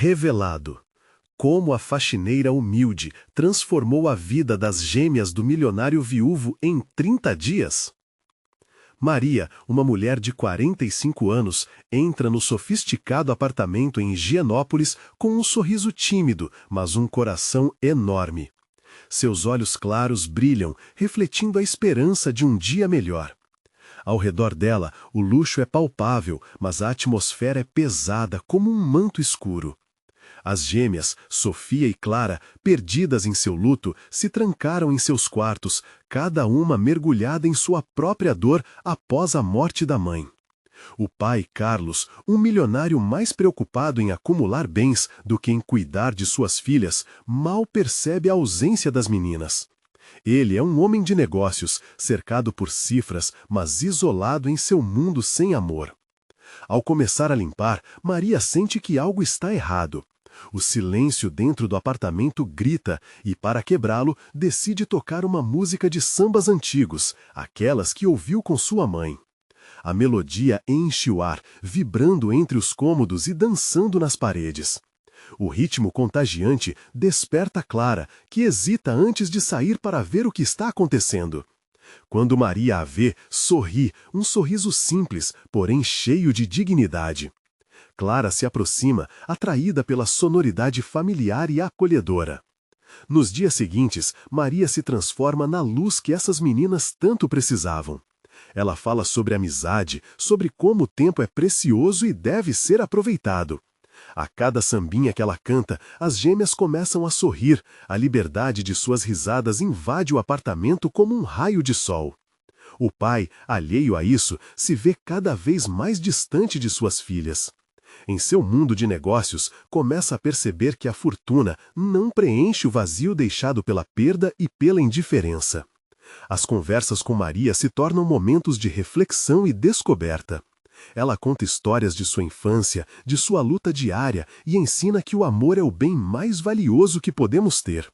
Revelado. Como a faxineira humilde transformou a vida das gêmeas do milionário viúvo em 30 dias? Maria, uma mulher de 45 anos, entra no sofisticado apartamento em Higienópolis com um sorriso tímido, mas um coração enorme. Seus olhos claros brilham, refletindo a esperança de um dia melhor. Ao redor dela, o luxo é palpável, mas a atmosfera é pesada como um manto escuro. As gêmeas, Sofia e Clara, perdidas em seu luto, se trancaram em seus quartos, cada uma mergulhada em sua própria dor após a morte da mãe. O pai, Carlos, um milionário mais preocupado em acumular bens do que em cuidar de suas filhas, mal percebe a ausência das meninas. Ele é um homem de negócios, cercado por cifras, mas isolado em seu mundo sem amor. Ao começar a limpar, Maria sente que algo está errado. O silêncio dentro do apartamento grita e, para quebrá-lo, decide tocar uma música de sambas antigos, aquelas que ouviu com sua mãe. A melodia enche o ar, vibrando entre os cômodos e dançando nas paredes. O ritmo contagiante desperta Clara, que hesita antes de sair para ver o que está acontecendo. Quando Maria a vê, sorri, um sorriso simples, porém cheio de dignidade. Clara se aproxima, atraída pela sonoridade familiar e acolhedora. Nos dias seguintes, Maria se transforma na luz que essas meninas tanto precisavam. Ela fala sobre amizade, sobre como o tempo é precioso e deve ser aproveitado. A cada sambinha que ela canta, as gêmeas começam a sorrir, a liberdade de suas risadas invade o apartamento como um raio de sol. O pai, alheio a isso, se vê cada vez mais distante de suas filhas. Em seu mundo de negócios, começa a perceber que a fortuna não preenche o vazio deixado pela perda e pela indiferença. As conversas com Maria se tornam momentos de reflexão e descoberta. Ela conta histórias de sua infância, de sua luta diária e ensina que o amor é o bem mais valioso que podemos ter.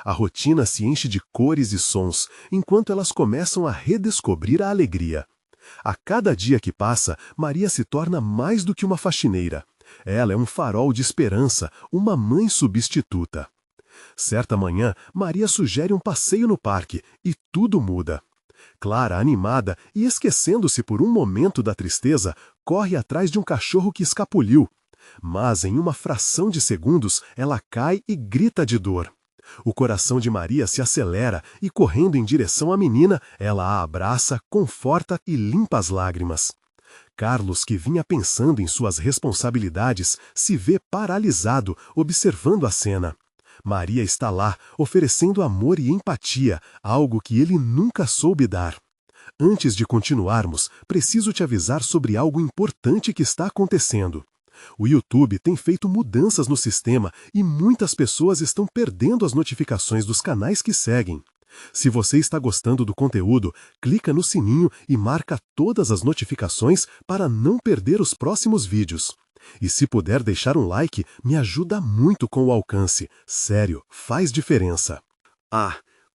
A rotina se enche de cores e sons, enquanto elas começam a redescobrir a alegria. A cada dia que passa, Maria se torna mais do que uma faxineira. Ela é um farol de esperança, uma mãe substituta. Certa manhã, Maria sugere um passeio no parque e tudo muda. Clara, animada e esquecendo-se por um momento da tristeza, corre atrás de um cachorro que escapuliu. Mas, em uma fração de segundos, ela cai e grita de dor. O coração de Maria se acelera e, correndo em direção à menina, ela a abraça, conforta e limpa as lágrimas. Carlos, que vinha pensando em suas responsabilidades, se vê paralisado, observando a cena. Maria está lá, oferecendo amor e empatia, algo que ele nunca soube dar. Antes de continuarmos, preciso te avisar sobre algo importante que está acontecendo. O YouTube tem feito mudanças no sistema e muitas pessoas estão perdendo as notificações dos canais que seguem. Se você está gostando do conteúdo, clica no sininho e marca todas as notificações para não perder os próximos vídeos. E se puder deixar um like, me ajuda muito com o alcance. Sério, faz diferença.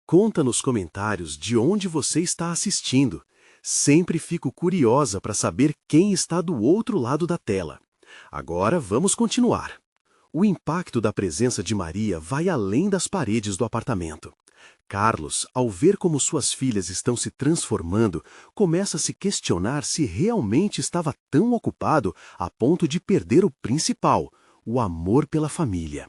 Conta nos comentários de onde você está assistindo. Sempre fico curiosa para saber quem está do outro lado da tela. Agora vamos continuar. O impacto da presença de Maria vai além das paredes do apartamento. Carlos, ao ver como suas filhas estão se transformando, começa a se questionar se realmente estava tão ocupado a ponto de perder o principal, o amor pela família.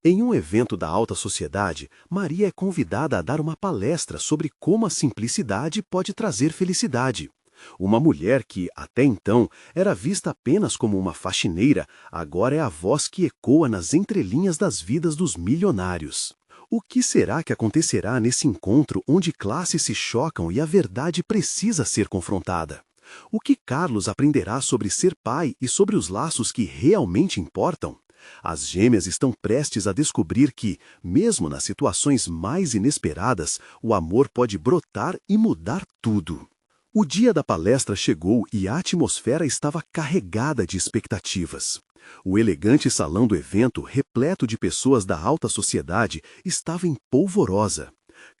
Em um evento da alta sociedade, Maria é convidada a dar uma palestra sobre como a simplicidade pode trazer felicidade. Uma mulher que, até então, era vista apenas como uma faxineira, agora é a voz que ecoa nas entrelinhas das vidas dos milionários. O que será que acontecerá nesse encontro onde classes se chocam e a verdade precisa ser confrontada? O que Carlos aprenderá sobre ser pai e sobre os laços que realmente importam? As gêmeas estão prestes a descobrir que, mesmo nas situações mais inesperadas, o amor pode brotar e mudar tudo. O dia da palestra chegou e a atmosfera estava carregada de expectativas. O elegante salão do evento, repleto de pessoas da alta sociedade, estava em polvorosa.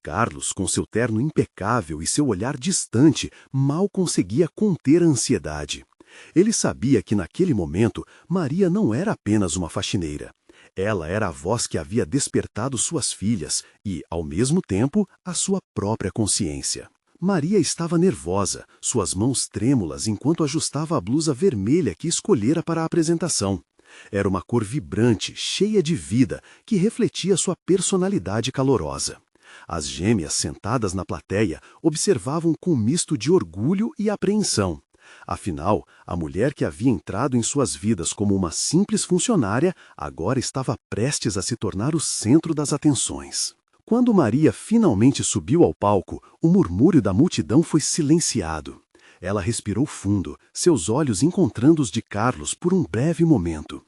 Carlos, com seu terno impecável e seu olhar distante, mal conseguia conter a ansiedade. Ele sabia que naquele momento Maria não era apenas uma faxineira. Ela era a voz que havia despertado suas filhas e, ao mesmo tempo, a sua própria consciência. Maria estava nervosa, suas mãos trêmulas enquanto ajustava a blusa vermelha que escolhera para a apresentação. Era uma cor vibrante, cheia de vida, que refletia sua personalidade calorosa. As gêmeas, sentadas na plateia, observavam com um misto de orgulho e apreensão. Afinal, a mulher que havia entrado em suas vidas como uma simples funcionária, agora estava prestes a se tornar o centro das atenções. Quando Maria finalmente subiu ao palco, o murmúrio da multidão foi silenciado. Ela respirou fundo, seus olhos encontrando os de Carlos por um breve momento.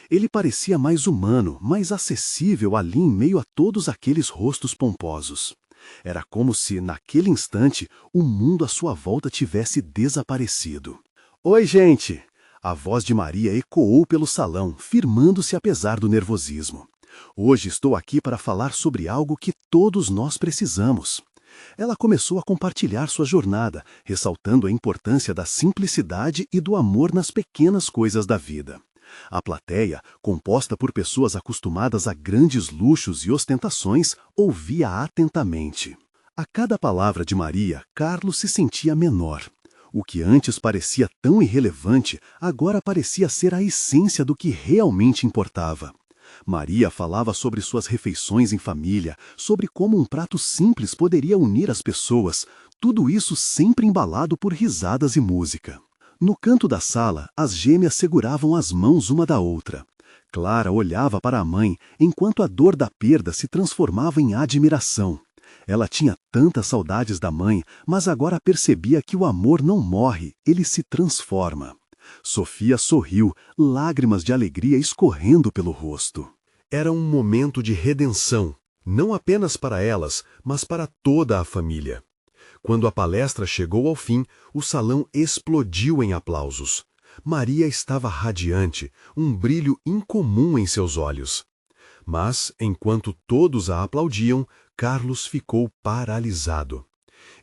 Ele parecia mais humano, mais acessível ali em meio a todos aqueles rostos pomposos. Era como se, naquele instante, o mundo à sua volta tivesse desaparecido. "Oi, gente!" A voz de Maria ecoou pelo salão, firmando-se apesar do nervosismo. "Hoje estou aqui para falar sobre algo que todos nós precisamos." Ela começou a compartilhar sua jornada, ressaltando a importância da simplicidade e do amor nas pequenas coisas da vida. A plateia, composta por pessoas acostumadas a grandes luxos e ostentações, ouvia atentamente. A cada palavra de Maria, Carlos se sentia menor. O que antes parecia tão irrelevante, agora parecia ser a essência do que realmente importava. Maria falava sobre suas refeições em família, sobre como um prato simples poderia unir as pessoas, tudo isso sempre embalado por risadas e música. No canto da sala, as gêmeas seguravam as mãos uma da outra. Clara olhava para a mãe, enquanto a dor da perda se transformava em admiração. Ela tinha tantas saudades da mãe, mas agora percebia que o amor não morre, ele se transforma. Sofia sorriu, lágrimas de alegria escorrendo pelo rosto. Era um momento de redenção, não apenas para elas, mas para toda a família. Quando a palestra chegou ao fim, o salão explodiu em aplausos. Maria estava radiante, um brilho incomum em seus olhos. Mas, enquanto todos a aplaudiam, Carlos ficou paralisado.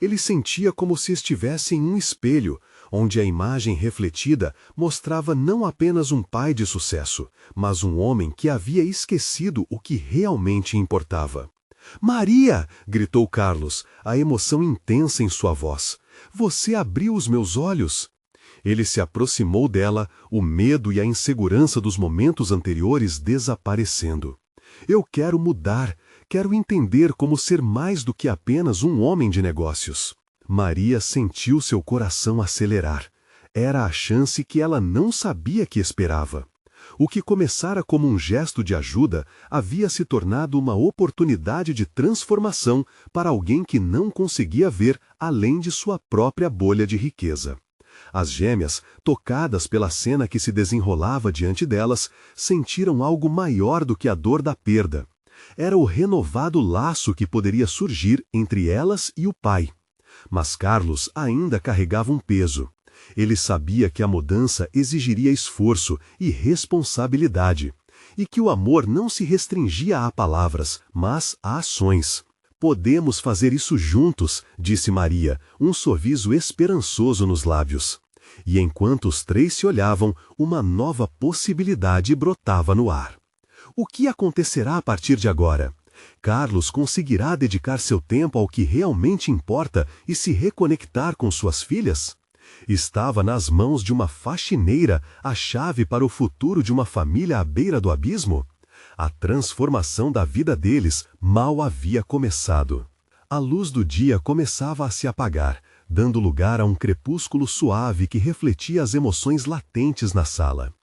Ele sentia como se estivesse em um espelho, onde a imagem refletida mostrava não apenas um pai de sucesso, mas um homem que havia esquecido o que realmente importava. "Maria!" gritou Carlos, a emoção intensa em sua voz. "Você abriu os meus olhos!" Ele se aproximou dela, o medo e a insegurança dos momentos anteriores desaparecendo. "Eu quero mudar, quero entender como ser mais do que apenas um homem de negócios." Maria sentiu seu coração acelerar. Era a chance que ela não sabia que esperava. O que começara como um gesto de ajuda havia se tornado uma oportunidade de transformação para alguém que não conseguia ver além de sua própria bolha de riqueza. As gêmeas, tocadas pela cena que se desenrolava diante delas, sentiram algo maior do que a dor da perda. Era o renovado laço que poderia surgir entre elas e o pai. Mas Carlos ainda carregava um peso. Ele sabia que a mudança exigiria esforço e responsabilidade, e que o amor não se restringia a palavras, mas a ações. "Podemos fazer isso juntos", disse Maria, um sorriso esperançoso nos lábios. E enquanto os três se olhavam, uma nova possibilidade brotava no ar. O que acontecerá a partir de agora? Carlos conseguirá dedicar seu tempo ao que realmente importa e se reconectar com suas filhas? Estava nas mãos de uma faxineira a chave para o futuro de uma família à beira do abismo? A transformação da vida deles mal havia começado. A luz do dia começava a se apagar, dando lugar a um crepúsculo suave que refletia as emoções latentes na sala.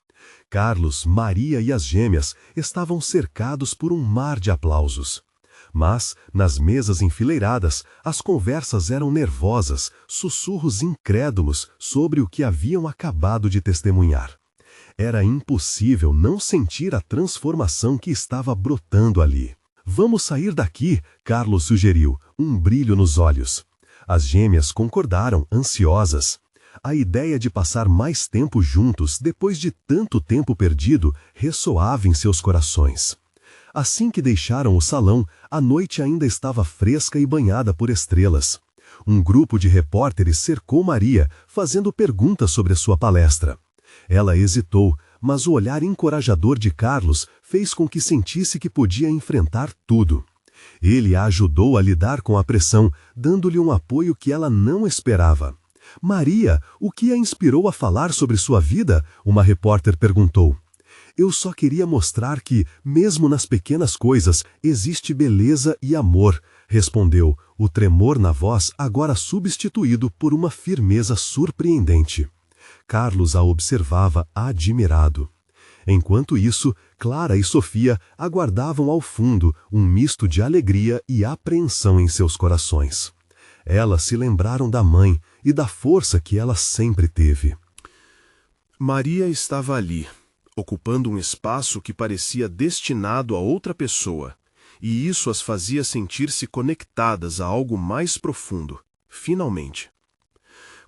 Carlos, Maria e as gêmeas estavam cercados por um mar de aplausos. Mas, nas mesas enfileiradas, as conversas eram nervosas, sussurros incrédulos sobre o que haviam acabado de testemunhar. Era impossível não sentir a transformação que estava brotando ali. "Vamos sair daqui", Carlos sugeriu, um brilho nos olhos. As gêmeas concordaram, ansiosas. A ideia de passar mais tempo juntos, depois de tanto tempo perdido, ressoava em seus corações. Assim que deixaram o salão, a noite ainda estava fresca e banhada por estrelas. Um grupo de repórteres cercou Maria, fazendo perguntas sobre a sua palestra. Ela hesitou, mas o olhar encorajador de Carlos fez com que sentisse que podia enfrentar tudo. Ele a ajudou a lidar com a pressão, dando-lhe um apoio que ela não esperava. Maria, o que a inspirou a falar sobre sua vida? Uma repórter perguntou. Eu só queria mostrar que, mesmo nas pequenas coisas, existe beleza e amor, respondeu, o tremor na voz agora substituído por uma firmeza surpreendente. Carlos a observava admirado. Enquanto isso, Clara e Sofia aguardavam ao fundo um misto de alegria e apreensão em seus corações. Elas se lembraram da mãe e da força que ela sempre teve. Maria estava ali, ocupando um espaço que parecia destinado a outra pessoa, e isso as fazia sentir-se conectadas a algo mais profundo, finalmente.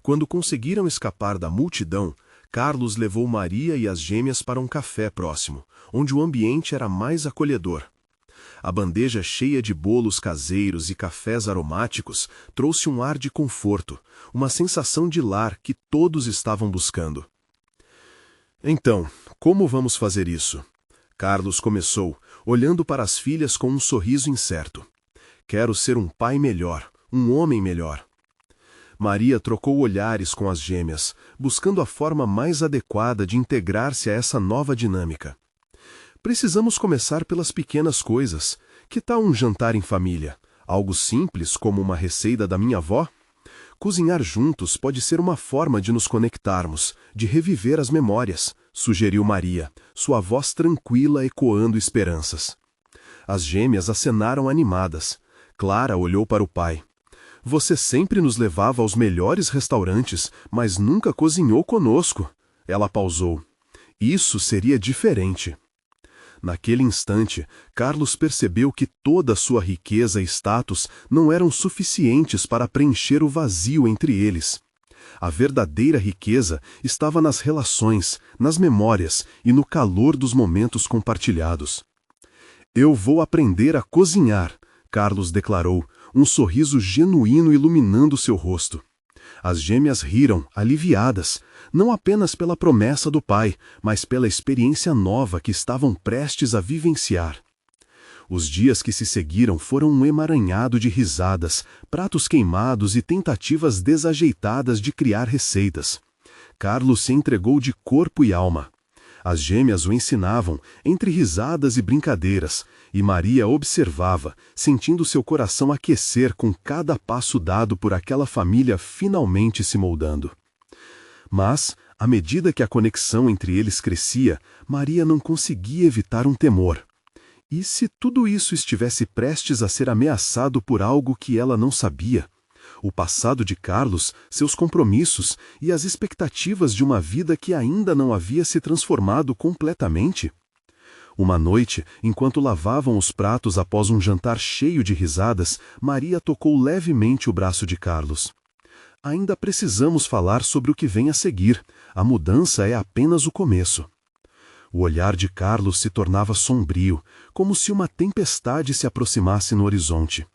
Quando conseguiram escapar da multidão, Carlos levou Maria e as gêmeas para um café próximo, onde o ambiente era mais acolhedor. A bandeja cheia de bolos caseiros e cafés aromáticos trouxe um ar de conforto, uma sensação de lar que todos estavam buscando. Então, como vamos fazer isso? Carlos começou, olhando para as filhas com um sorriso incerto. Quero ser um pai melhor, um homem melhor. Maria trocou olhares com as gêmeas, buscando a forma mais adequada de integrar-se a essa nova dinâmica. Precisamos começar pelas pequenas coisas. Que tal um jantar em família? Algo simples como uma receita da minha avó? Cozinhar juntos pode ser uma forma de nos conectarmos, de reviver as memórias, sugeriu Maria, sua voz tranquila ecoando esperanças. As gêmeas acenaram animadas. Clara olhou para o pai. Você sempre nos levava aos melhores restaurantes, mas nunca cozinhou conosco. Ela pausou. Isso seria diferente. Naquele instante, Carlos percebeu que toda a sua riqueza e status não eram suficientes para preencher o vazio entre eles. A verdadeira riqueza estava nas relações, nas memórias e no calor dos momentos compartilhados. Eu vou aprender a cozinhar, Carlos declarou, um sorriso genuíno iluminando seu rosto. As gêmeas riram, aliviadas, não apenas pela promessa do pai, mas pela experiência nova que estavam prestes a vivenciar. Os dias que se seguiram foram um emaranhado de risadas, pratos queimados e tentativas desajeitadas de criar receitas. Carlos se entregou de corpo e alma. As gêmeas o ensinavam, entre risadas e brincadeiras, e Maria observava, sentindo seu coração aquecer com cada passo dado por aquela família finalmente se moldando. Mas, à medida que a conexão entre eles crescia, Maria não conseguia evitar um temor. E se tudo isso estivesse prestes a ser ameaçado por algo que ela não sabia? O passado de Carlos, seus compromissos e as expectativas de uma vida que ainda não havia se transformado completamente? Uma noite, enquanto lavavam os pratos após um jantar cheio de risadas, Maria tocou levemente o braço de Carlos. Ainda precisamos falar sobre o que vem a seguir. A mudança é apenas o começo. O olhar de Carlos se tornava sombrio, como se uma tempestade se aproximasse no horizonte.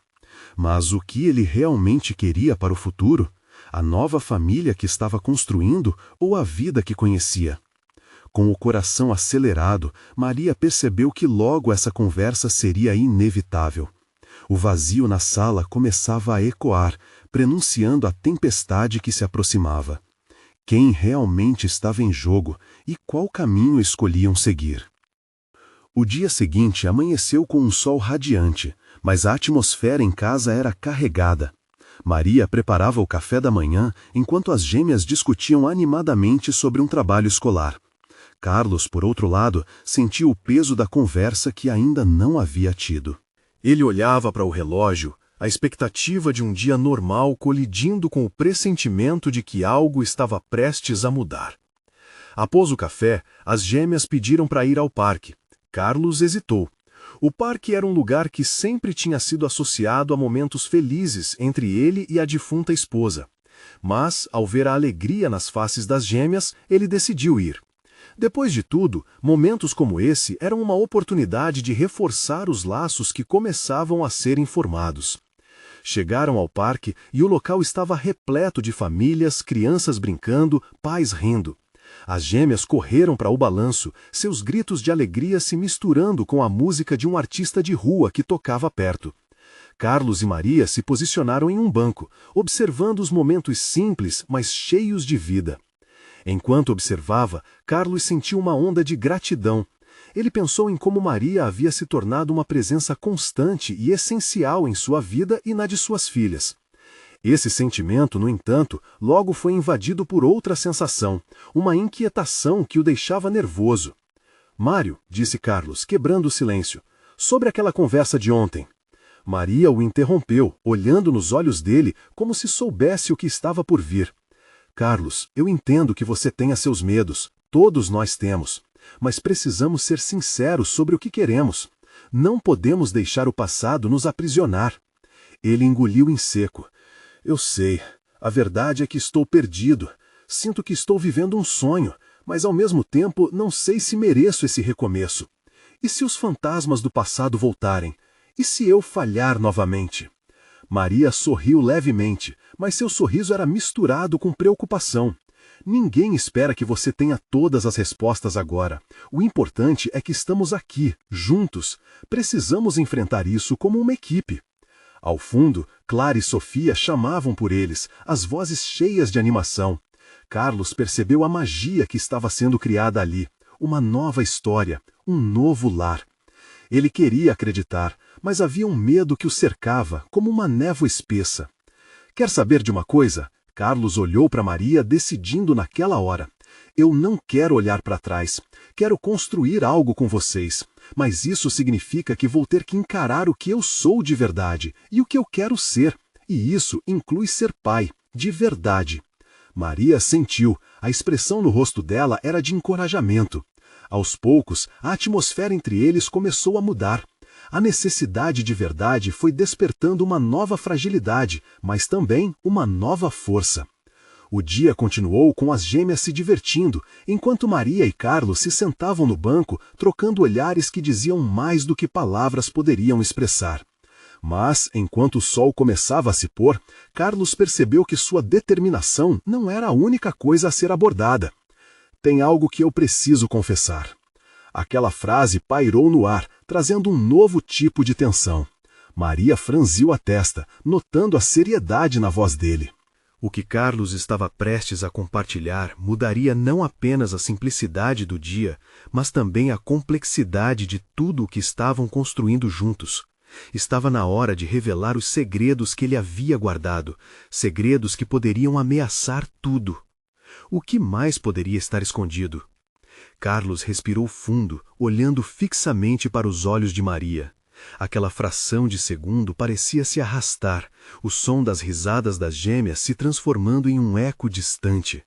Mas o que ele realmente queria para o futuro? A nova família que estava construindo ou a vida que conhecia? Com o coração acelerado, Maria percebeu que logo essa conversa seria inevitável. O vazio na sala começava a ecoar, prenunciando a tempestade que se aproximava. Quem realmente estava em jogo e qual caminho escolhiam seguir? O dia seguinte amanheceu com um sol radiante, mas a atmosfera em casa era carregada. Maria preparava o café da manhã enquanto as gêmeas discutiam animadamente sobre um trabalho escolar. Carlos, por outro lado, sentia o peso da conversa que ainda não havia tido. Ele olhava para o relógio, a expectativa de um dia normal colidindo com o pressentimento de que algo estava prestes a mudar. Após o café, as gêmeas pediram para ir ao parque. Carlos hesitou. O parque era um lugar que sempre tinha sido associado a momentos felizes entre ele e a defunta esposa. Mas, ao ver a alegria nas faces das gêmeas, ele decidiu ir. Depois de tudo, momentos como esse eram uma oportunidade de reforçar os laços que começavam a serem formados. Chegaram ao parque e o local estava repleto de famílias, crianças brincando, pais rindo. As gêmeas correram para o balanço, seus gritos de alegria se misturando com a música de um artista de rua que tocava perto. Carlos e Maria se posicionaram em um banco, observando os momentos simples, mas cheios de vida. Enquanto observava, Carlos sentiu uma onda de gratidão. Ele pensou em como Maria havia se tornado uma presença constante e essencial em sua vida e na de suas filhas. Esse sentimento, no entanto, logo foi invadido por outra sensação, uma inquietação que o deixava nervoso. "Mário", disse Carlos, quebrando o silêncio, "sobre aquela conversa de ontem." Maria o interrompeu, olhando nos olhos dele como se soubesse o que estava por vir. "Carlos, eu entendo que você tenha seus medos, todos nós temos, mas precisamos ser sinceros sobre o que queremos. Não podemos deixar o passado nos aprisionar." Ele engoliu em seco. "Eu sei, a verdade é que estou perdido. Sinto que estou vivendo um sonho, mas ao mesmo tempo não sei se mereço esse recomeço. E se os fantasmas do passado voltarem? E se eu falhar novamente?" Maria sorriu levemente, mas seu sorriso era misturado com preocupação. "Ninguém espera que você tenha todas as respostas agora. O importante é que estamos aqui, juntos. Precisamos enfrentar isso como uma equipe." Ao fundo, Clara e Sofia chamavam por eles, as vozes cheias de animação. Carlos percebeu a magia que estava sendo criada ali, uma nova história, um novo lar. Ele queria acreditar, mas havia um medo que o cercava, como uma névoa espessa. "Quer saber de uma coisa?" Carlos olhou para Maria, decidindo naquela hora. "Eu não quero olhar para trás. Quero construir algo com vocês. Mas isso significa que vou ter que encarar o que eu sou de verdade e o que eu quero ser. E isso inclui ser pai, de verdade." Maria sentiu, a expressão no rosto dela era de encorajamento. Aos poucos, a atmosfera entre eles começou a mudar. A necessidade de verdade foi despertando uma nova fragilidade, mas também uma nova força. O dia continuou com as gêmeas se divertindo, enquanto Maria e Carlos se sentavam no banco, trocando olhares que diziam mais do que palavras poderiam expressar. Mas, enquanto o sol começava a se pôr, Carlos percebeu que sua determinação não era a única coisa a ser abordada. "Tem algo que eu preciso confessar." Aquela frase pairou no ar, trazendo um novo tipo de tensão. Maria franziu a testa, notando a seriedade na voz dele. O que Carlos estava prestes a compartilhar mudaria não apenas a simplicidade do dia, mas também a complexidade de tudo o que estavam construindo juntos. Estava na hora de revelar os segredos que ele havia guardado, segredos que poderiam ameaçar tudo. O que mais poderia estar escondido? Carlos respirou fundo, olhando fixamente para os olhos de Maria. Aquela fração de segundo parecia se arrastar, o som das risadas das gêmeas se transformando em um eco distante.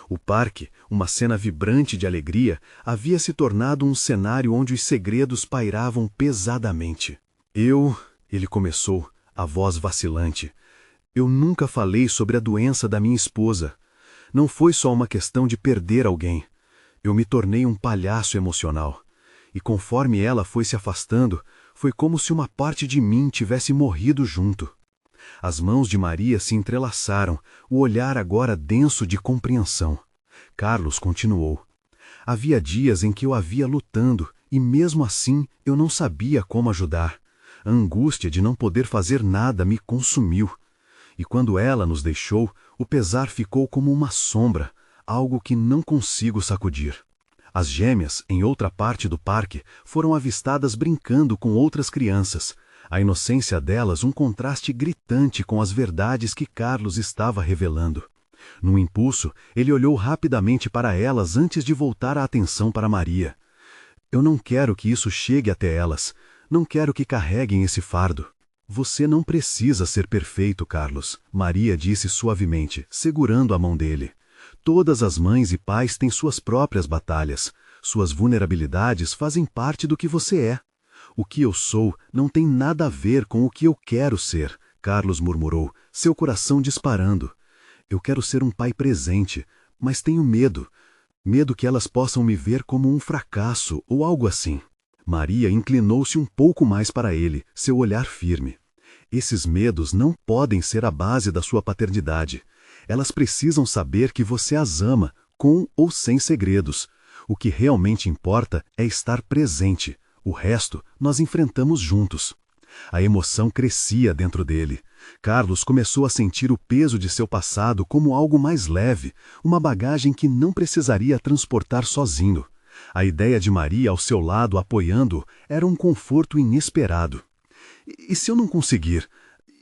O parque, uma cena vibrante de alegria, havia se tornado um cenário onde os segredos pairavam pesadamente. Ele começou, a voz vacilante. "Eu nunca falei sobre a doença da minha esposa. Não foi só uma questão de perder alguém. Eu me tornei um palhaço emocional. E conforme ela foi se afastando, foi como se uma parte de mim tivesse morrido junto." As mãos de Maria se entrelaçaram, o olhar agora denso de compreensão. Carlos continuou. "Havia dias em que eu a via lutando, e mesmo assim eu não sabia como ajudar. A angústia de não poder fazer nada me consumiu. E quando ela nos deixou, o pesar ficou como uma sombra, algo que não consigo sacudir." As gêmeas, em outra parte do parque, foram avistadas brincando com outras crianças. A inocência delas um contraste gritante com as verdades que Carlos estava revelando. Num impulso, ele olhou rapidamente para elas antes de voltar a atenção para Maria. "Eu não quero que isso chegue até elas. Não quero que carreguem esse fardo." "Você não precisa ser perfeito, Carlos," Maria disse suavemente, segurando a mão dele. "Todas as mães e pais têm suas próprias batalhas. Suas vulnerabilidades fazem parte do que você é. O que eu sou não tem nada a ver com o que eu quero ser," Carlos murmurou, seu coração disparando. "Eu quero ser um pai presente, mas tenho medo. Medo que elas possam me ver como um fracasso ou algo assim." Maria inclinou-se um pouco mais para ele, seu olhar firme. Esses medos não podem ser a base da sua paternidade. Elas precisam saber que você as ama, com ou sem segredos. O que realmente importa é estar presente. O resto nós enfrentamos juntos. A emoção crescia dentro dele. Carlos começou a sentir o peso de seu passado como algo mais leve, uma bagagem que não precisaria transportar sozinho. A ideia de Maria ao seu lado apoiando-o era um conforto inesperado. E se eu não conseguir?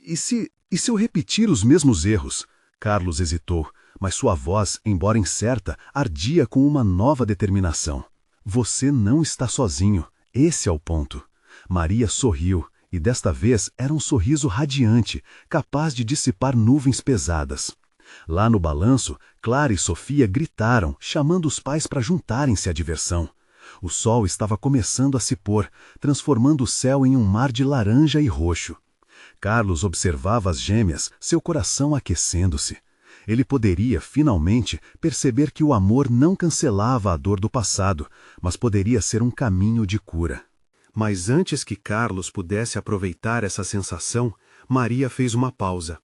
E se eu repetir os mesmos erros? Carlos hesitou, mas sua voz, embora incerta, ardia com uma nova determinação. Você não está sozinho. Esse é o ponto. Maria sorriu, e desta vez era um sorriso radiante, capaz de dissipar nuvens pesadas. Lá no balanço, Clara e Sofia gritaram, chamando os pais para juntarem-se à diversão. O sol estava começando a se pôr, transformando o céu em um mar de laranja e roxo. Carlos observava as gêmeas, seu coração aquecendo-se. Ele poderia, finalmente, perceber que o amor não cancelava a dor do passado, mas poderia ser um caminho de cura. Mas antes que Carlos pudesse aproveitar essa sensação, Maria fez uma pausa.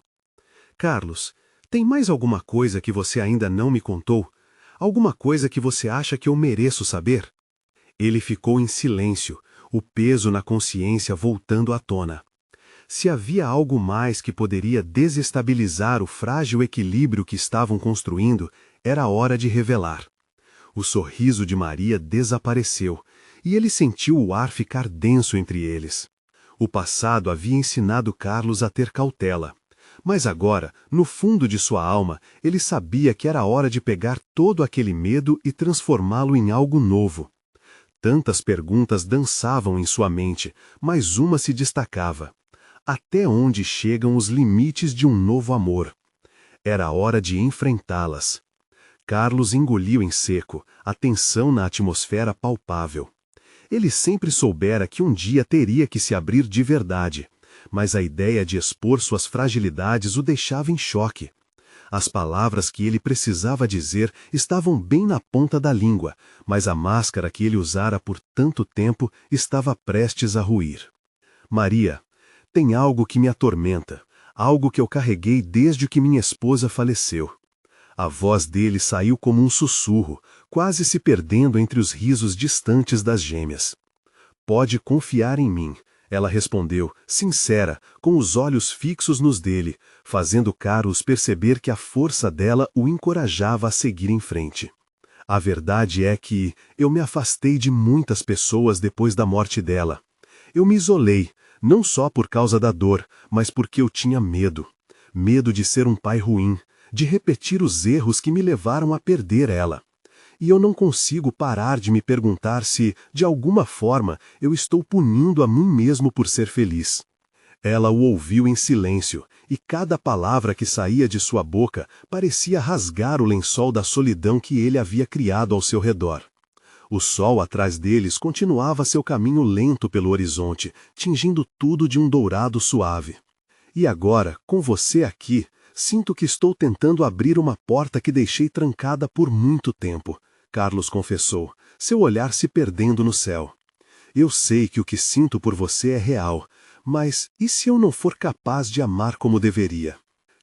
Carlos, tem mais alguma coisa que você ainda não me contou? Alguma coisa que você acha que eu mereço saber? Ele ficou em silêncio, o peso na consciência voltando à tona. Se havia algo mais que poderia desestabilizar o frágil equilíbrio que estavam construindo, era hora de revelar. O sorriso de Maria desapareceu, e ele sentiu o ar ficar denso entre eles. O passado havia ensinado Carlos a ter cautela. Mas agora, no fundo de sua alma, ele sabia que era hora de pegar todo aquele medo e transformá-lo em algo novo. Tantas perguntas dançavam em sua mente, mas uma se destacava. Até onde chegam os limites de um novo amor? Era hora de enfrentá-las. Carlos engoliu em seco, a tensão na atmosfera palpável. Ele sempre soubera que um dia teria que se abrir de verdade, mas a ideia de expor suas fragilidades o deixava em choque. As palavras que ele precisava dizer estavam bem na ponta da língua, mas a máscara que ele usara por tanto tempo estava prestes a ruir. Maria, tem algo que me atormenta, algo que eu carreguei desde que minha esposa faleceu. A voz dele saiu como um sussurro, quase se perdendo entre os risos distantes das gêmeas. Pode confiar em mim, ela respondeu, sincera, com os olhos fixos nos dele, fazendo Carlos perceber que a força dela o encorajava a seguir em frente. A verdade é que eu me afastei de muitas pessoas depois da morte dela. Eu me isolei, não só por causa da dor, mas porque eu tinha medo. Medo de ser um pai ruim, de repetir os erros que me levaram a perder ela. E eu não consigo parar de me perguntar se, de alguma forma, eu estou punindo a mim mesmo por ser feliz. Ela o ouviu em silêncio, e cada palavra que saía de sua boca parecia rasgar o lençol da solidão que ele havia criado ao seu redor. O sol atrás deles continuava seu caminho lento pelo horizonte, tingindo tudo de um dourado suave. E agora, com você aqui, sinto que estou tentando abrir uma porta que deixei trancada por muito tempo, Carlos confessou, seu olhar se perdendo no céu. Eu sei que o que sinto por você é real, mas e se eu não for capaz de amar como deveria?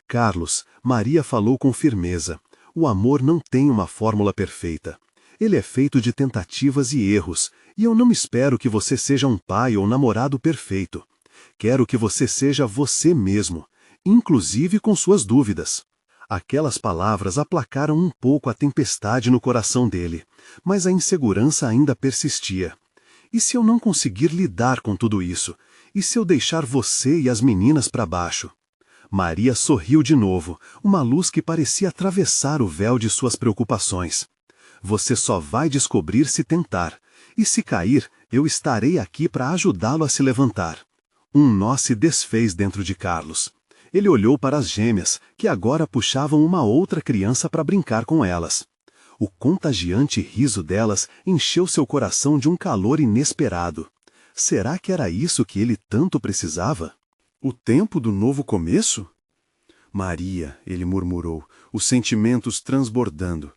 Carlos, Maria falou com firmeza, o amor não tem uma fórmula perfeita. Ele é feito de tentativas e erros, e eu não espero que você seja um pai ou namorado perfeito. Quero que você seja você mesmo, inclusive com suas dúvidas. Aquelas palavras aplacaram um pouco a tempestade no coração dele, mas a insegurança ainda persistia. E se eu não conseguir lidar com tudo isso? E se eu deixar você e as meninas para baixo? Maria sorriu de novo, uma luz que parecia atravessar o véu de suas preocupações. Você só vai descobrir se tentar, e se cair, eu estarei aqui para ajudá-lo a se levantar. Um nó se desfez dentro de Carlos. Ele olhou para as gêmeas, que agora puxavam uma outra criança para brincar com elas. O contagiante riso delas encheu seu coração de um calor inesperado. Será que era isso que ele tanto precisava? O tempo do novo começo? Maria, ele murmurou, os sentimentos transbordando.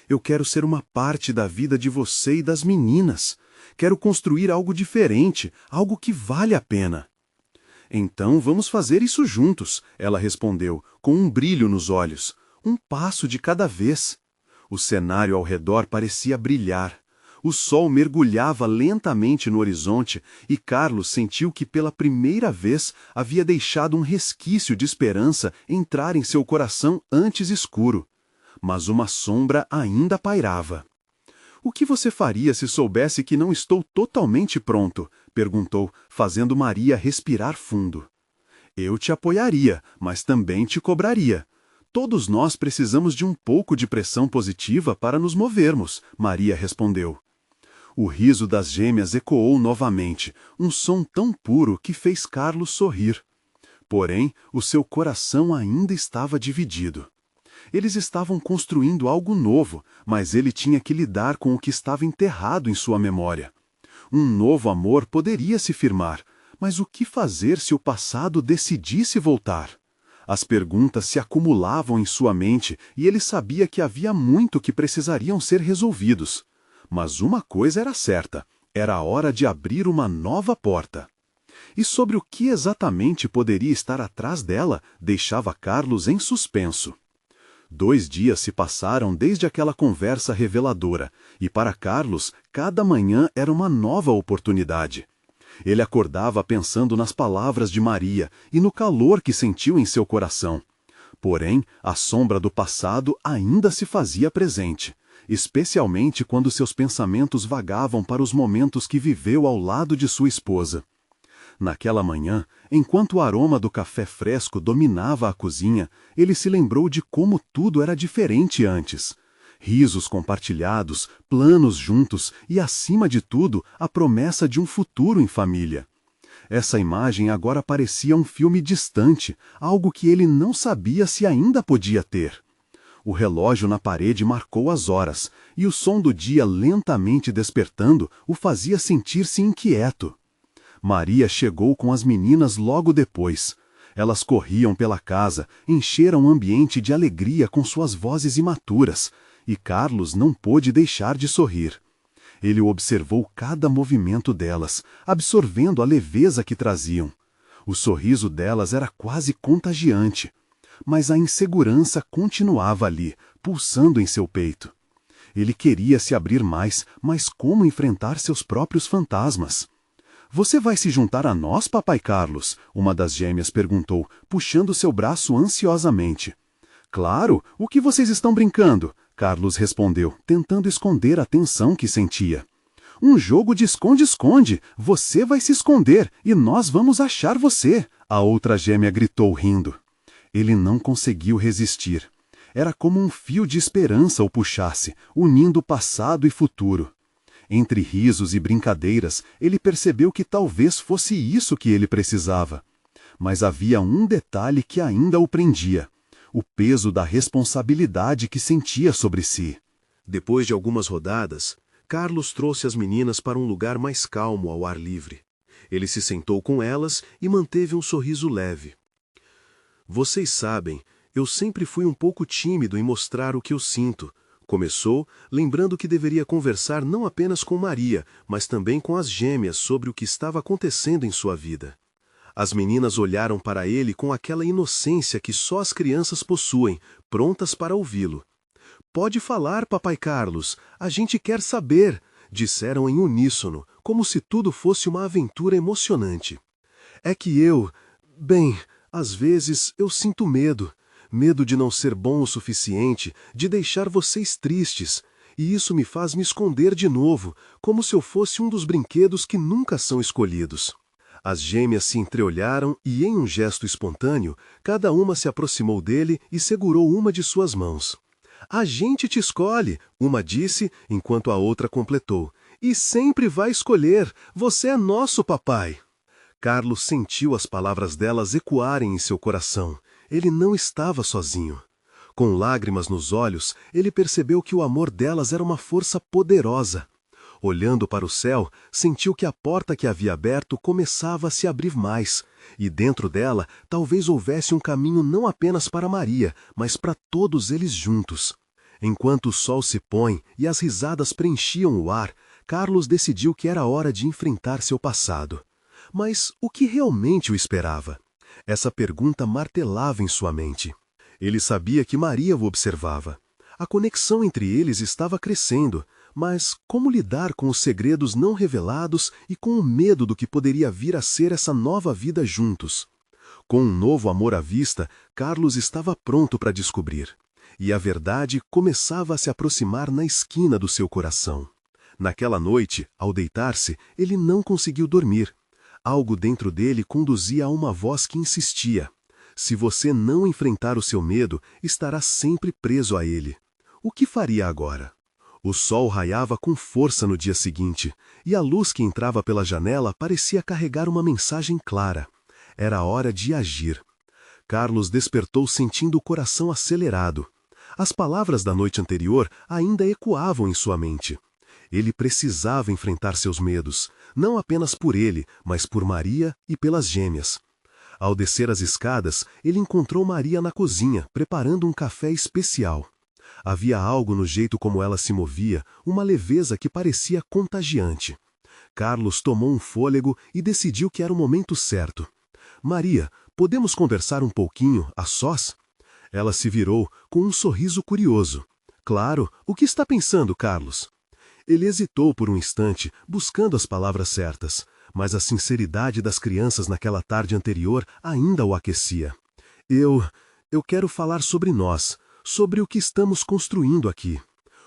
Eu quero ser uma parte da vida de você e das meninas. Quero construir algo diferente, algo que vale a pena. Então vamos fazer isso juntos, ela respondeu, com um brilho nos olhos. Um passo de cada vez. O cenário ao redor parecia brilhar. O sol mergulhava lentamente no horizonte e Carlos sentiu que pela primeira vez havia deixado um resquício de esperança entrar em seu coração antes escuro. Mas uma sombra ainda pairava. O que você faria se soubesse que não estou totalmente pronto? Perguntou, fazendo Maria respirar fundo. Eu te apoiaria, mas também te cobraria. Todos nós precisamos de um pouco de pressão positiva para nos movermos, Maria respondeu. O riso das gêmeas ecoou novamente, um som tão puro que fez Carlos sorrir. Porém, o seu coração ainda estava dividido. Eles estavam construindo algo novo, mas ele tinha que lidar com o que estava enterrado em sua memória. Um novo amor poderia se firmar, mas o que fazer se o passado decidisse voltar? As perguntas se acumulavam em sua mente e ele sabia que havia muito que precisariam ser resolvidos. Mas uma coisa era certa, era a hora de abrir uma nova porta. E sobre o que exatamente poderia estar atrás dela, deixava Carlos em suspenso. 2 dias se passaram desde aquela conversa reveladora, e para Carlos, cada manhã era uma nova oportunidade. Ele acordava pensando nas palavras de Maria e no calor que sentiu em seu coração. Porém, a sombra do passado ainda se fazia presente, especialmente quando seus pensamentos vagavam para os momentos que viveu ao lado de sua esposa. Naquela manhã, enquanto o aroma do café fresco dominava a cozinha, ele se lembrou de como tudo era diferente antes. Risos compartilhados, planos juntos e, acima de tudo, a promessa de um futuro em família. Essa imagem agora parecia um filme distante, algo que ele não sabia se ainda podia ter. O relógio na parede marcou as horas, e o som do dia lentamente despertando o fazia sentir-se inquieto. Maria chegou com as meninas logo depois. Elas corriam pela casa, encheram o ambiente de alegria com suas vozes imaturas, e Carlos não pôde deixar de sorrir. Ele observou cada movimento delas, absorvendo a leveza que traziam. O sorriso delas era quase contagiante, mas a insegurança continuava ali, pulsando em seu peito. Ele queria se abrir mais, mas como enfrentar seus próprios fantasmas? Você vai se juntar a nós, papai Carlos? Uma das gêmeas perguntou, puxando seu braço ansiosamente. Claro, o que vocês estão brincando? Carlos respondeu, tentando esconder a tensão que sentia. Um jogo de esconde-esconde. Você vai se esconder e nós vamos achar você. A outra gêmea gritou rindo. Ele não conseguiu resistir. Era como um fio de esperança o puxasse, unindo passado e futuro. Entre risos e brincadeiras, ele percebeu que talvez fosse isso que ele precisava. Mas havia um detalhe que ainda o prendia: o peso da responsabilidade que sentia sobre si. Depois de algumas rodadas, Carlos trouxe as meninas para um lugar mais calmo ao ar livre. Ele se sentou com elas e manteve um sorriso leve. Vocês sabem, eu sempre fui um pouco tímido em mostrar o que eu sinto. Começou, lembrando que deveria conversar não apenas com Maria, mas também com as gêmeas sobre o que estava acontecendo em sua vida. As meninas olharam para ele com aquela inocência que só as crianças possuem, prontas para ouvi-lo. Pode falar, papai Carlos, a gente quer saber, disseram em uníssono, como se tudo fosse uma aventura emocionante. É que bem, às vezes eu sinto medo. Medo de não ser bom o suficiente, de deixar vocês tristes, e isso me faz me esconder de novo, como se eu fosse um dos brinquedos que nunca são escolhidos. As gêmeas se entreolharam e, em um gesto espontâneo, cada uma se aproximou dele e segurou uma de suas mãos. A gente te escolhe, uma disse, enquanto a outra completou. E sempre vai escolher, você é nosso papai. Carlos sentiu as palavras delas ecoarem em seu coração. Ele não estava sozinho. Com lágrimas nos olhos, ele percebeu que o amor delas era uma força poderosa. Olhando para o céu, sentiu que a porta que havia aberto começava a se abrir mais, e dentro dela talvez houvesse um caminho não apenas para Maria, mas para todos eles juntos. Enquanto o sol se põe e as risadas preenchiam o ar, Carlos decidiu que era hora de enfrentar seu passado. Mas o que realmente o esperava? Essa pergunta martelava em sua mente. Ele sabia que Maria o observava. A conexão entre eles estava crescendo, mas como lidar com os segredos não revelados e com o medo do que poderia vir a ser essa nova vida juntos? Com um novo amor à vista, Carlos estava pronto para descobrir. E a verdade começava a se aproximar na esquina do seu coração. Naquela noite, ao deitar-se, ele não conseguiu dormir. Algo dentro dele conduzia a uma voz que insistia: se você não enfrentar o seu medo, estará sempre preso a ele. O que faria agora? O sol raiava com força no dia seguinte, e a luz que entrava pela janela parecia carregar uma mensagem clara. Era hora de agir. Carlos despertou sentindo o coração acelerado. As palavras da noite anterior ainda ecoavam em sua mente. Ele precisava enfrentar seus medos, não apenas por ele, mas por Maria e pelas gêmeas. Ao descer as escadas, ele encontrou Maria na cozinha, preparando um café especial. Havia algo no jeito como ela se movia, uma leveza que parecia contagiante. Carlos tomou um fôlego e decidiu que era o momento certo. Maria, podemos conversar um pouquinho, a sós? Ela se virou com um sorriso curioso. Claro, o que está pensando, Carlos? Ele hesitou por um instante, buscando as palavras certas, mas a sinceridade das crianças naquela tarde anterior ainda o aquecia. Eu quero falar sobre nós, sobre o que estamos construindo aqui.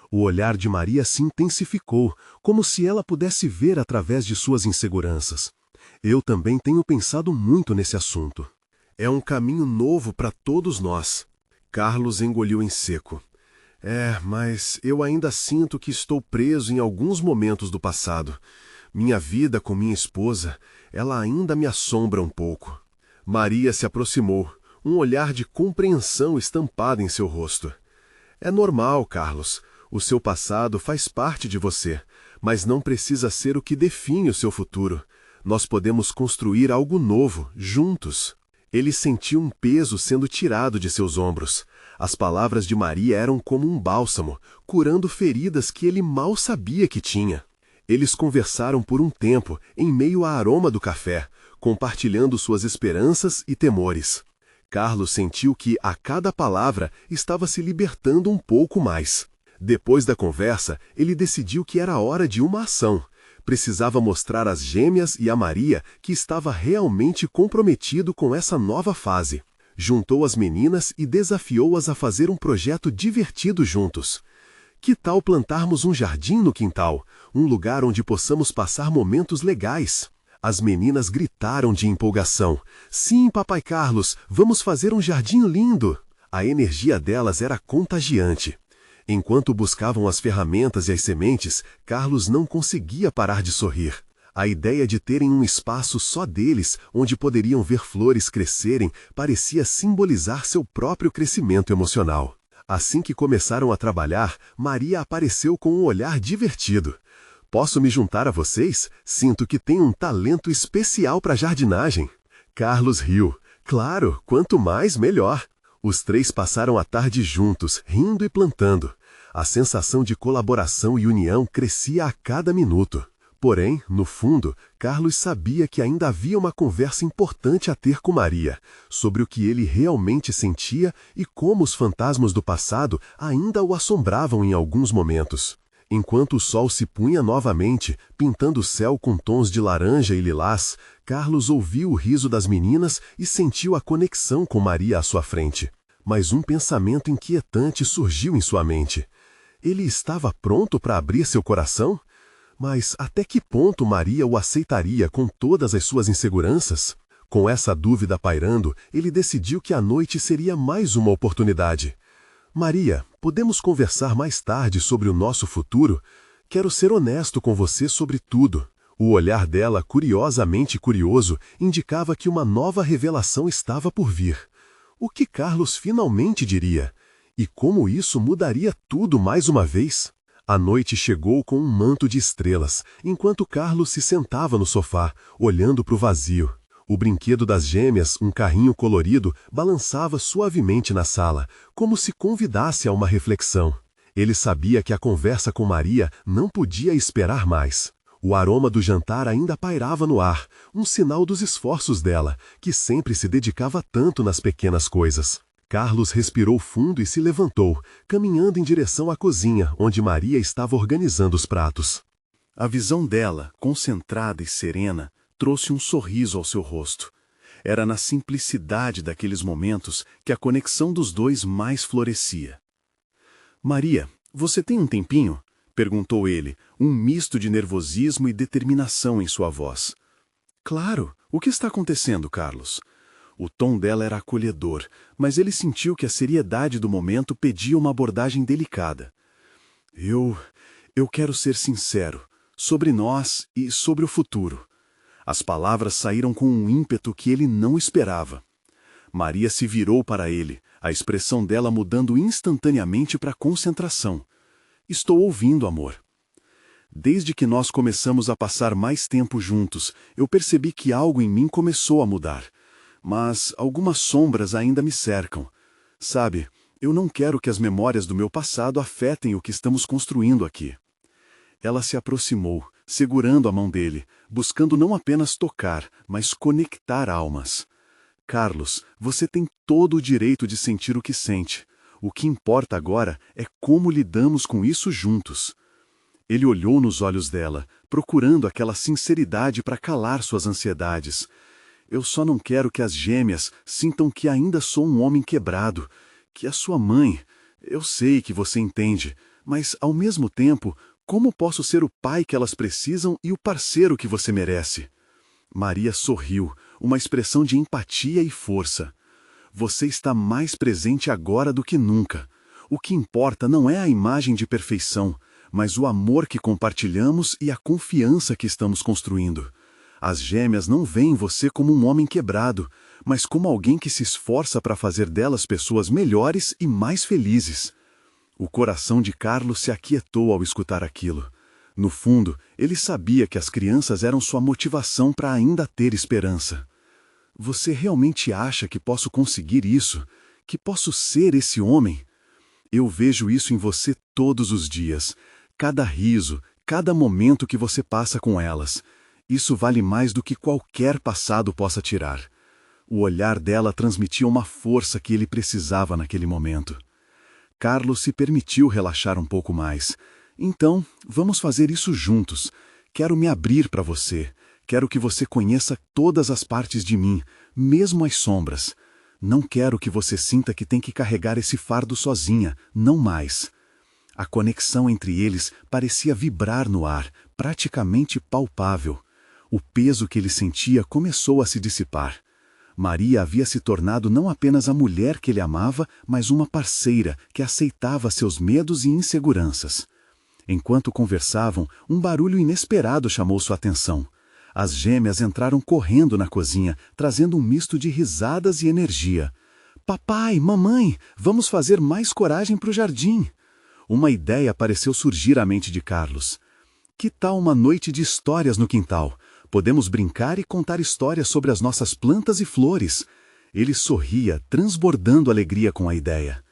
O olhar de Maria se intensificou, como se ela pudesse ver através de suas inseguranças. Eu também tenho pensado muito nesse assunto. É um caminho novo para todos nós. Carlos engoliu em seco. Mas eu ainda sinto que estou preso em alguns momentos do passado. Minha vida com minha esposa, ela ainda me assombra um pouco. Maria se aproximou, um olhar de compreensão estampado em seu rosto. É normal, Carlos. O seu passado faz parte de você, mas não precisa ser o que define o seu futuro. Nós podemos construir algo novo, juntos. Ele sentiu um peso sendo tirado de seus ombros. As palavras de Maria eram como um bálsamo, curando feridas que ele mal sabia que tinha. Eles conversaram por um tempo, em meio ao aroma do café, compartilhando suas esperanças e temores. Carlos sentiu que, a cada palavra, estava se libertando um pouco mais. Depois da conversa, ele decidiu que era hora de uma ação. Precisava mostrar às gêmeas e a Maria que estava realmente comprometido com essa nova fase. Juntou as meninas e desafiou-as a fazer um projeto divertido juntos. Que tal plantarmos um jardim no quintal, um lugar onde possamos passar momentos legais? As meninas gritaram de empolgação. Sim, papai Carlos, vamos fazer um jardim lindo! A energia delas era contagiante. Enquanto buscavam as ferramentas e as sementes, Carlos não conseguia parar de sorrir. A ideia de terem um espaço só deles, onde poderiam ver flores crescerem, parecia simbolizar seu próprio crescimento emocional. Assim que começaram a trabalhar, Maria apareceu com um olhar divertido. Posso me juntar a vocês? Sinto que tenho um talento especial para jardinagem. Carlos riu. Claro, quanto mais, melhor. Os três passaram a tarde juntos, rindo e plantando. A sensação de colaboração e união crescia a cada minuto. Porém, no fundo, Carlos sabia que ainda havia uma conversa importante a ter com Maria, sobre o que ele realmente sentia e como os fantasmas do passado ainda o assombravam em alguns momentos. Enquanto o sol se punha novamente, pintando o céu com tons de laranja e lilás, Carlos ouviu o riso das meninas e sentiu a conexão com Maria à sua frente. Mas um pensamento inquietante surgiu em sua mente. Ele estava pronto para abrir seu coração? Mas até que ponto Maria o aceitaria com todas as suas inseguranças? Com essa dúvida pairando, ele decidiu que a noite seria mais uma oportunidade. Maria, podemos conversar mais tarde sobre o nosso futuro? Quero ser honesto com você sobre tudo. O olhar dela, curiosamente curioso, indicava que uma nova revelação estava por vir. O que Carlos finalmente diria? E como isso mudaria tudo mais uma vez? A noite chegou com um manto de estrelas, enquanto Carlos se sentava no sofá, olhando para o vazio. O brinquedo das gêmeas, um carrinho colorido, balançava suavemente na sala, como se convidasse a uma reflexão. Ele sabia que a conversa com Maria não podia esperar mais. O aroma do jantar ainda pairava no ar, um sinal dos esforços dela, que sempre se dedicava tanto nas pequenas coisas. Carlos respirou fundo e se levantou, caminhando em direção à cozinha, onde Maria estava organizando os pratos. A visão dela, concentrada e serena, trouxe um sorriso ao seu rosto. Era na simplicidade daqueles momentos que a conexão dos dois mais florescia. "Maria, você tem um tempinho?" perguntou ele, um misto de nervosismo e determinação em sua voz. "Claro, o que está acontecendo, Carlos?" O tom dela era acolhedor, mas ele sentiu que a seriedade do momento pedia uma abordagem delicada. Eu quero ser sincero, sobre nós e sobre o futuro." As palavras saíram com um ímpeto que ele não esperava. Maria se virou para ele, a expressão dela mudando instantaneamente para concentração. "Estou ouvindo, amor." "Desde que nós começamos a passar mais tempo juntos, eu percebi que algo em mim começou a mudar. Mas algumas sombras ainda me cercam. Sabe, eu não quero que as memórias do meu passado afetem o que estamos construindo aqui." Ela se aproximou, segurando a mão dele, buscando não apenas tocar, mas conectar almas. "Carlos, você tem todo o direito de sentir o que sente. O que importa agora é como lidamos com isso juntos." Ele olhou nos olhos dela, procurando aquela sinceridade para calar suas ansiedades. "Eu só não quero que as gêmeas sintam que ainda sou um homem quebrado, que a sua mãe... Eu sei que você entende, mas, ao mesmo tempo, como posso ser o pai que elas precisam e o parceiro que você merece?" Maria sorriu, uma expressão de empatia e força. "Você está mais presente agora do que nunca. O que importa não é a imagem de perfeição, mas o amor que compartilhamos e a confiança que estamos construindo. As gêmeas não veem você como um homem quebrado, mas como alguém que se esforça para fazer delas pessoas melhores e mais felizes." O coração de Carlos se aquietou ao escutar aquilo. No fundo, ele sabia que as crianças eram sua motivação para ainda ter esperança. "Você realmente acha que posso conseguir isso? Que posso ser esse homem? Eu vejo isso em você todos os dias. Cada riso, cada momento que você passa com elas. Isso vale mais do que qualquer passado possa tirar." O olhar dela transmitia uma força que ele precisava naquele momento. Carlos se permitiu relaxar um pouco mais. "Então, vamos fazer isso juntos. Quero me abrir para você. Quero que você conheça todas as partes de mim, mesmo as sombras. Não quero que você sinta que tem que carregar esse fardo sozinha, não mais." A conexão entre eles parecia vibrar no ar, praticamente palpável. O peso que ele sentia começou a se dissipar. Maria havia se tornado não apenas a mulher que ele amava, mas uma parceira que aceitava seus medos e inseguranças. Enquanto conversavam, um barulho inesperado chamou sua atenção. As gêmeas entraram correndo na cozinha, trazendo um misto de risadas e energia. "Papai, mamãe, vamos fazer mais coragem para o jardim." Uma ideia pareceu surgir à mente de Carlos. "Que tal uma noite de histórias no quintal? Podemos brincar e contar histórias sobre as nossas plantas e flores." Ele sorria, transbordando alegria com a ideia.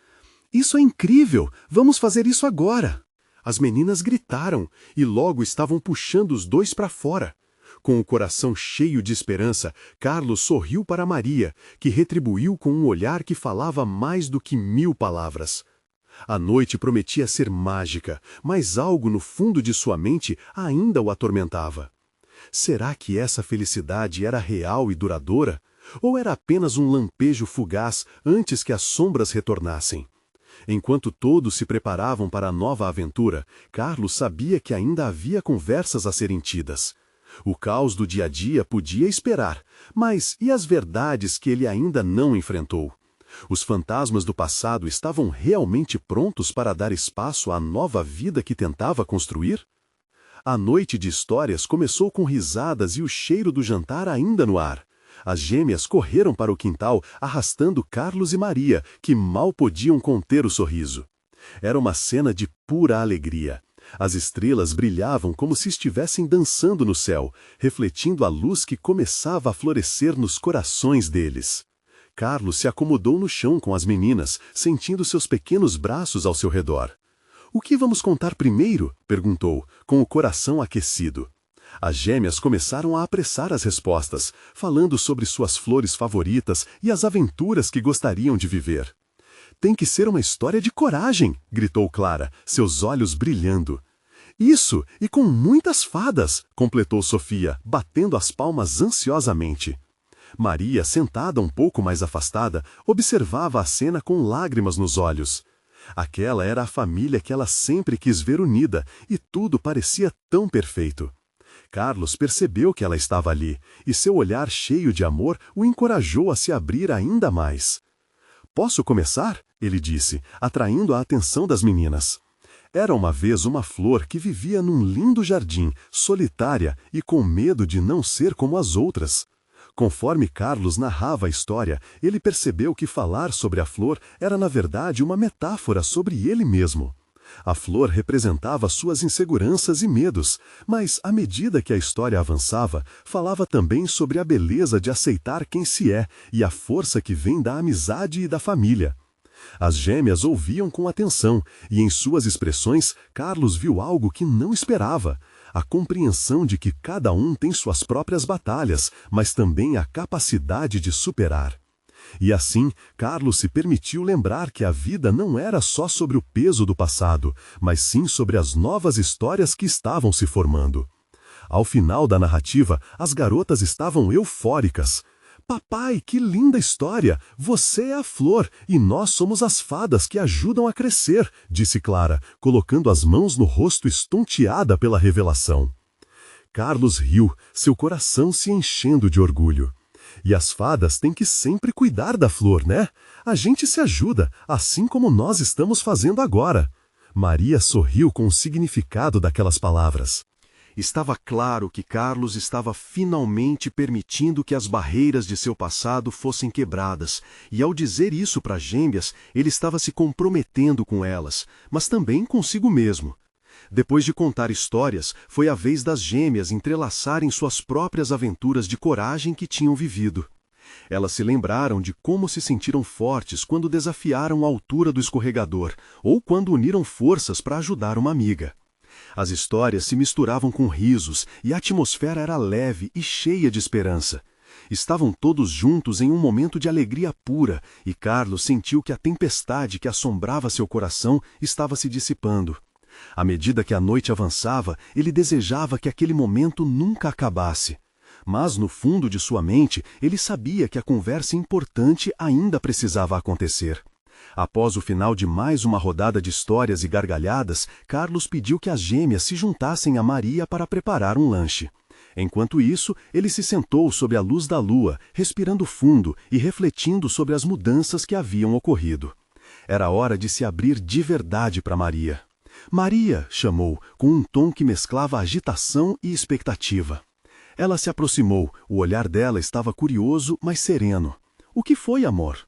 "Isso é incrível! Vamos fazer isso agora!" As meninas gritaram e logo estavam puxando os dois para fora. Com o coração cheio de esperança, Carlos sorriu para Maria, que retribuiu com um olhar que falava mais do que 1000 palavras. A noite prometia ser mágica, mas algo no fundo de sua mente ainda o atormentava. Será que essa felicidade era real e duradoura? Ou era apenas um lampejo fugaz antes que as sombras retornassem? Enquanto todos se preparavam para a nova aventura, Carlos sabia que ainda havia conversas a serem tidas. O caos do dia a dia podia esperar, mas e as verdades que ele ainda não enfrentou? Os fantasmas do passado estavam realmente prontos para dar espaço à nova vida que tentava construir? A noite de histórias começou com risadas e o cheiro do jantar ainda no ar. As gêmeas correram para o quintal, arrastando Carlos e Maria, que mal podiam conter o sorriso. Era uma cena de pura alegria. As estrelas brilhavam como se estivessem dançando no céu, refletindo a luz que começava a florescer nos corações deles. Carlos se acomodou no chão com as meninas, sentindo seus pequenos braços ao seu redor. "O que vamos contar primeiro?" perguntou, com o coração aquecido. As gêmeas começaram a apressar as respostas, falando sobre suas flores favoritas e as aventuras que gostariam de viver. Tem que ser uma história de coragem, gritou Clara, seus olhos brilhando. Isso, e com muitas fadas, completou Sofia, batendo as palmas ansiosamente. Maria, sentada um pouco mais afastada, observava a cena com lágrimas nos olhos. Aquela era a família que ela sempre quis ver unida, e tudo parecia tão perfeito. Carlos percebeu que ela estava ali, e seu olhar cheio de amor o encorajou a se abrir ainda mais. "Posso começar?" ele disse, atraindo a atenção das meninas. Era uma vez uma flor que vivia num lindo jardim, solitária e com medo de não ser como as outras. Conforme Carlos narrava a história, ele percebeu que falar sobre a flor era na verdade uma metáfora sobre ele mesmo. A flor representava suas inseguranças e medos, mas, à medida que a história avançava, falava também sobre a beleza de aceitar quem se é e a força que vem da amizade e da família. As gêmeas ouviam com atenção, e em suas expressões, Carlos viu algo que não esperava: a compreensão de que cada um tem suas próprias batalhas, mas também a capacidade de superar. E assim, Carlos se permitiu lembrar que a vida não era só sobre o peso do passado, mas sim sobre as novas histórias que estavam se formando. Ao final da narrativa, as garotas estavam eufóricas. "Papai, que linda história! Você é a flor e nós somos as fadas que ajudam a crescer", disse Clara, colocando as mãos no rosto estonteada pela revelação. Carlos riu, seu coração se enchendo de orgulho. "E as fadas têm que sempre cuidar da flor, né? A gente se ajuda, assim como nós estamos fazendo agora." Maria sorriu com o significado daquelas palavras. Estava claro que Carlos estava finalmente permitindo que as barreiras de seu passado fossem quebradas, e ao dizer isso para as gêmeas, ele estava se comprometendo com elas, mas também consigo mesmo. Depois de contar histórias, foi a vez das gêmeas entrelaçarem suas próprias aventuras de coragem que tinham vivido. Elas se lembraram de como se sentiram fortes quando desafiaram a altura do escorregador, ou quando uniram forças para ajudar uma amiga. As histórias se misturavam com risos, e a atmosfera era leve e cheia de esperança. Estavam todos juntos em um momento de alegria pura, e Carlos sentiu que a tempestade que assombrava seu coração estava se dissipando. À medida que a noite avançava, ele desejava que aquele momento nunca acabasse. Mas, no fundo de sua mente, ele sabia que a conversa importante ainda precisava acontecer. Após o final de mais uma rodada de histórias e gargalhadas, Carlos pediu que as gêmeas se juntassem a Maria para preparar um lanche. Enquanto isso, ele se sentou sob a luz da lua, respirando fundo e refletindo sobre as mudanças que haviam ocorrido. Era hora de se abrir de verdade para Maria. "Maria!" chamou, com um tom que mesclava agitação e expectativa. Ela se aproximou, o olhar dela estava curioso, mas sereno. "O que foi, amor?"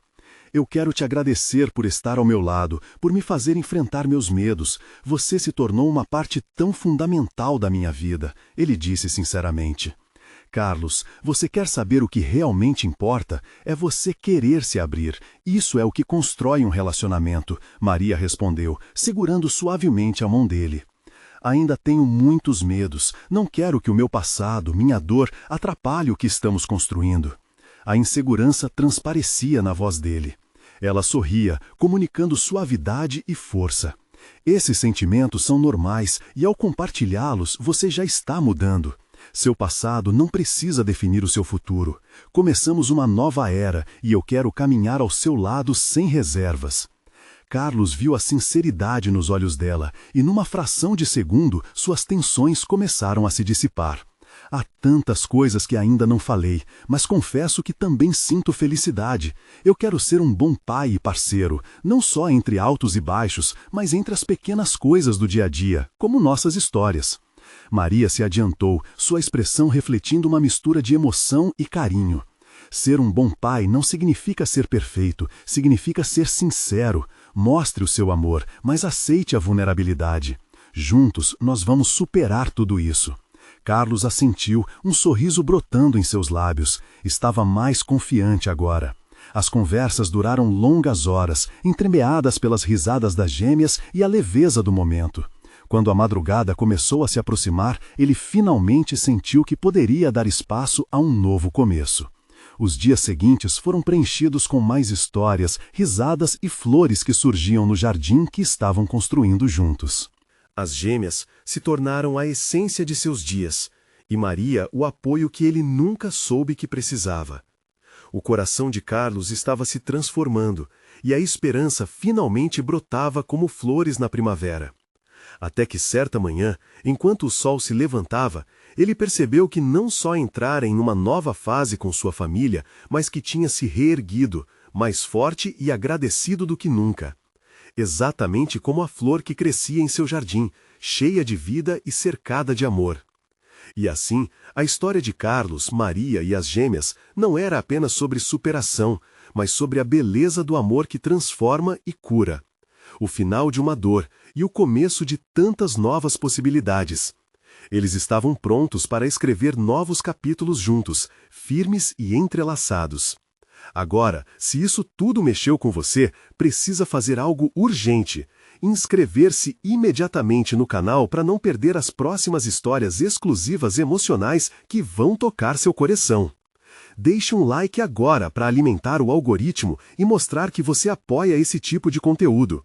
"Eu quero te agradecer por estar ao meu lado, por me fazer enfrentar meus medos. Você se tornou uma parte tão fundamental da minha vida", ele disse sinceramente. "Carlos, você quer saber o que realmente importa? É você querer se abrir. Isso é o que constrói um relacionamento", Maria respondeu, segurando suavemente a mão dele. "Ainda tenho muitos medos. Não quero que o meu passado, minha dor, atrapalhe o que estamos construindo." A insegurança transparecia na voz dele. Ela sorria, comunicando suavidade e força. "Esses sentimentos são normais e ao compartilhá-los você já está mudando. Seu passado não precisa definir o seu futuro. Começamos uma nova era e eu quero caminhar ao seu lado sem reservas." Carlos viu a sinceridade nos olhos dela e numa fração de segundo suas tensões começaram a se dissipar. "Há tantas coisas que ainda não falei, mas confesso que também sinto felicidade. Eu quero ser um bom pai e parceiro, não só entre altos e baixos, mas entre as pequenas coisas do dia a dia, como nossas histórias." Maria se adiantou, sua expressão refletindo uma mistura de emoção e carinho. Ser um bom pai não significa ser perfeito, significa ser sincero. Mostre o seu amor, mas aceite a vulnerabilidade. Juntos, nós vamos superar tudo isso. Carlos assentiu, um sorriso brotando em seus lábios. Estava mais confiante agora. As conversas duraram longas horas, entremeadas pelas risadas das gêmeas e a leveza do momento. Quando a madrugada começou a se aproximar, ele finalmente sentiu que poderia dar espaço a um novo começo. Os dias seguintes foram preenchidos com mais histórias, risadas e flores que surgiam no jardim que estavam construindo juntos. As gêmeas se tornaram a essência de seus dias, e Maria o apoio que ele nunca soube que precisava. O coração de Carlos estava se transformando, e a esperança finalmente brotava como flores na primavera. Até que certa manhã, enquanto o sol se levantava, ele percebeu que não só entrara em uma nova fase com sua família, mas que tinha se reerguido, mais forte e agradecido do que nunca. Exatamente como a flor que crescia em seu jardim, cheia de vida e cercada de amor. E assim, a história de Carlos, Maria e as gêmeas não era apenas sobre superação, mas sobre a beleza do amor que transforma e cura. O final de uma dor e o começo de tantas novas possibilidades. Eles estavam prontos para escrever novos capítulos juntos, firmes e entrelaçados. Agora, se isso tudo mexeu com você, precisa fazer algo urgente. Inscrever-se imediatamente no canal para não perder as próximas histórias exclusivas emocionais que vão tocar seu coração. Deixe um like agora para alimentar o algoritmo e mostrar que você apoia esse tipo de conteúdo.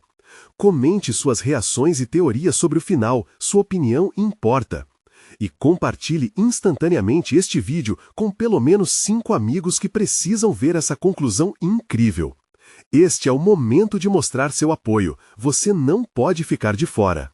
Comente suas reações e teorias sobre o final, sua opinião importa. E compartilhe instantaneamente este vídeo com pelo menos 5 amigos que precisam ver essa conclusão incrível. Este é o momento de mostrar seu apoio. Você não pode ficar de fora.